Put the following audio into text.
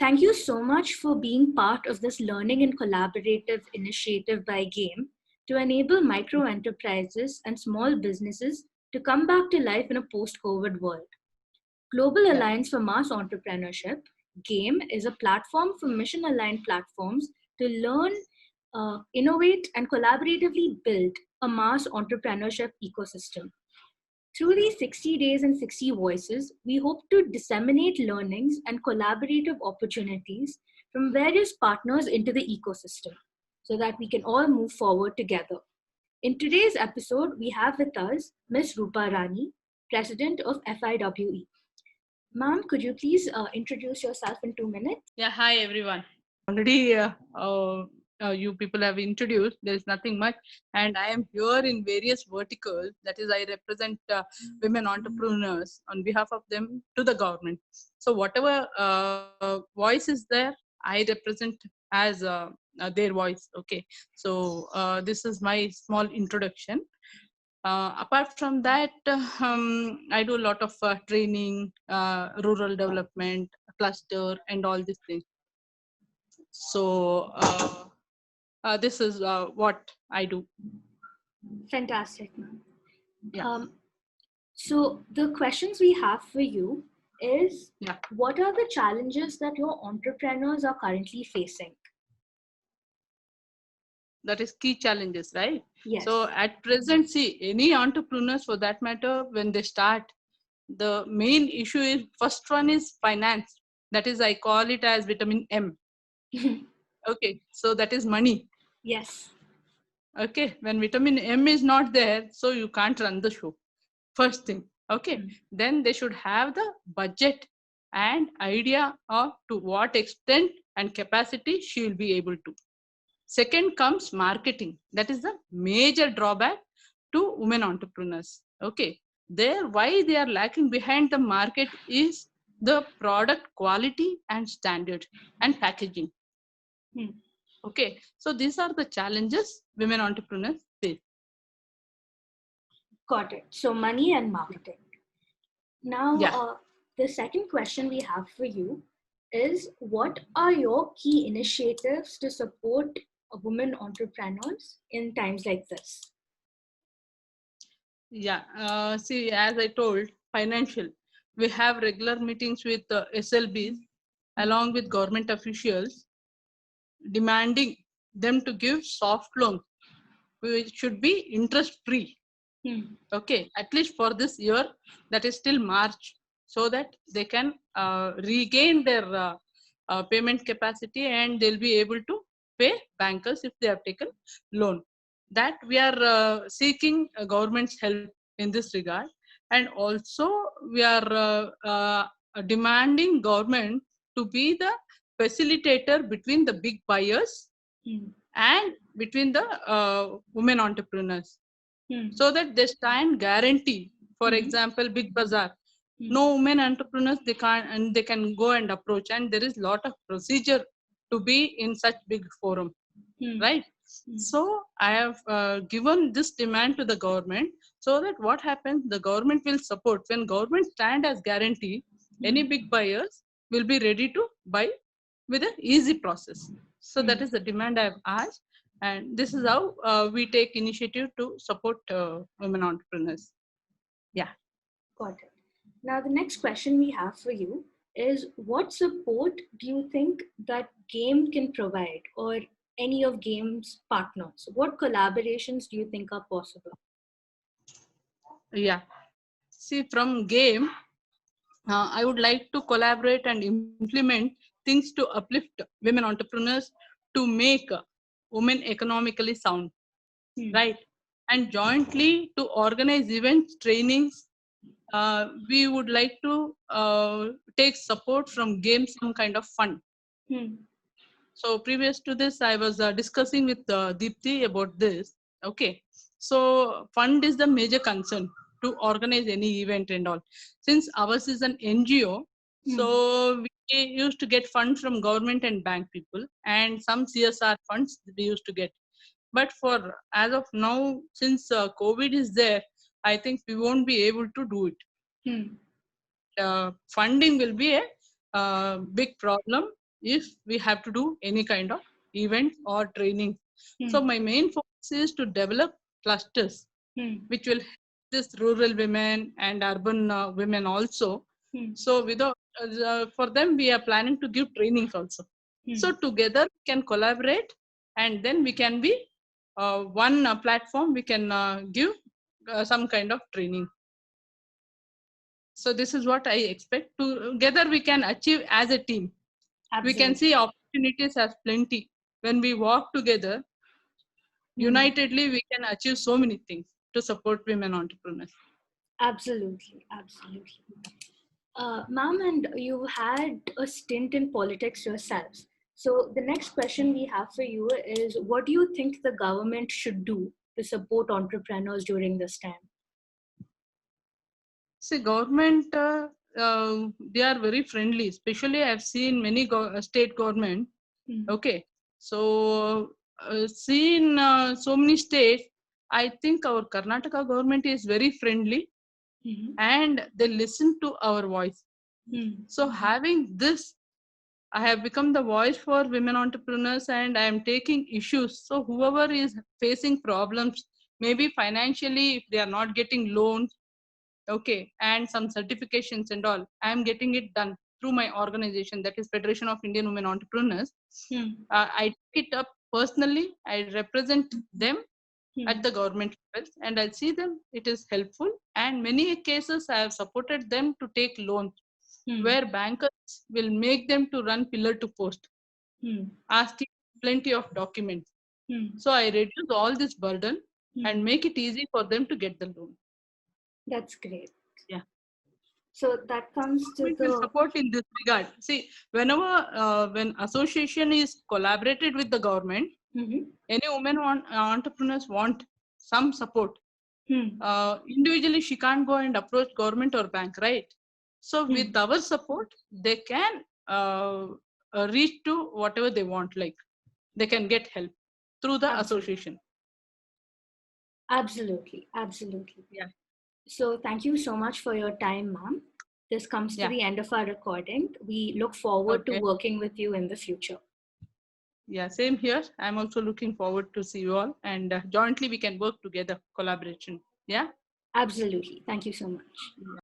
Thank you so much for being part of this learning and collaborative initiative by GAME to enable micro enterprises and small businesses to come back to life in a post-COVID world. Global Yeah. Alliance for Mass Entrepreneurship, GAME, is a platform for mission-aligned platforms to learn, innovate, and collaboratively build a mass entrepreneurship ecosystem. Through these 60 days and 60 voices, we hope to disseminate learnings and collaborative opportunities from various partners into the ecosystem so that we can all move forward together. In today's episode, we have with us Ms. Rupa Rani, President of FIWE. Ma'am, could you please introduce yourself in 2 minutes? Yeah, hi everyone. Already you people have introduced, there is nothing much, and I am here in various verticals. That is, I represent women entrepreneurs on behalf of them to the government. So, whatever voice is there, I represent as their voice. Okay, so this is my small introduction. Apart from that, I do a lot of training, rural development, cluster, and all these things. So this is what I do. Fantastic, ma'am. Yeah. So the questions we have for you is, Yeah. what are the challenges that your entrepreneurs are currently facing? That is key challenges, right? Yes. So at present, see, any entrepreneurs for that matter, when they start, the main issue is, first one is finance. That is, I call it as vitamin M. Okay, so that is money. Yes. Okay, when vitamin M is not there, so you can't run the show. First thing. Okay, then they should have the budget and idea of to what extent and capacity she will be able to. Second comes marketing. That is the major drawback to women entrepreneurs. Okay, there why they are lacking behind the market is the product quality and standard and packaging. Okay, so these are the challenges women entrepreneurs face. Got it. So money and marketing. Now, Yeah. the second question we have for you is, what are your key initiatives to support women entrepreneurs in times like this? Yeah, see, as I told, financial. We have regular meetings with SLBs along with government officials, demanding them to give soft loans, which should be interest free. Okay, at least for this year, that is till March, so that they can regain their payment capacity and they'll be able to pay bankers if they have taken loan. That we are seeking government's help in this regard, and also we are demanding government to be the facilitator between the big buyers and between the women entrepreneurs, so that they stand guarantee. For example, Big Bazaar, no women entrepreneurs they can't and they can go and approach, and there is lot of procedure to be in such big forum, right? So I have given this demand to the government, so that what happens, the government will support. When government stand as guarantee, any big buyers will be ready to buy with an easy process. So that is the demand I have asked, and this is how we take initiative to support women entrepreneurs. Yeah. Got it. Now, the next question we have for you is, what support do you think that GAME can provide, or any of GAME's partners? What collaborations do you think are possible? Yeah. See, from GAME, I would like to collaborate and implement things to uplift women entrepreneurs to make women economically sound, right? And jointly to organize events, trainings. We would like to take support from GAME, some kind of fund. So previous to this, I was discussing with Deepthi about this. Okay, so fund is the major concern to organize any event and all. Since ours is an NGO, so we used to get funds from government and bank people, and some CSR funds we used to get. But for as of now, since COVID is there, I think we won't be able to do it. Funding will be a big problem. if we have to do any kind of event or training. So my main focus is to develop clusters which will help this rural women and urban women also. So without for them, we are planning to give trainings also. So together we can collaborate, and then we can be one platform. We can give some kind of training. So this is what I expect. Together we can achieve as a team. Absolutely. We can see opportunities as plenty. When we work together, unitedly, we can achieve so many things to support women entrepreneurs. Absolutely, absolutely. Ma'am, and you had a stint in politics yourselves. So the next question we have for you is, what do you think the government should do to support entrepreneurs during this time? See, government, they are very friendly. Especially, I've seen many state government. Okay, so seen so many states. I think our Karnataka government is very friendly, and they listen to our voice. So having this, I have become the voice for women entrepreneurs, and I am taking issues. So whoever is facing problems, maybe financially, if they are not getting loans, okay, and some certifications and all, I am getting it done through my organization, that is Federation of Indian Women Entrepreneurs. I take it up personally. I represent them at the government levels, and I see them. It is helpful, and many cases I have supported them to take loans where bankers will make them to run pillar to post, asking plenty of documents. So I reduce all this burden and make it easy for them to get the loan. That's great. Yeah. So that comes to Government will the support in this regard. See, whenever when association is collaborated with the government, any women entrepreneurs want some support. Individually, she can't go and approach government or bank, right? So with our support, they can reach to whatever they want. Like they can get help through the association. Absolutely, absolutely. Yeah. So thank you so much for your time, ma'am. This comes to the end of our recording. We look forward to working with you in the future. Yeah, same here. I'm also looking forward to see you all, and jointly we can work together, collaboration. Yeah. Absolutely. Thank you so much. Yeah.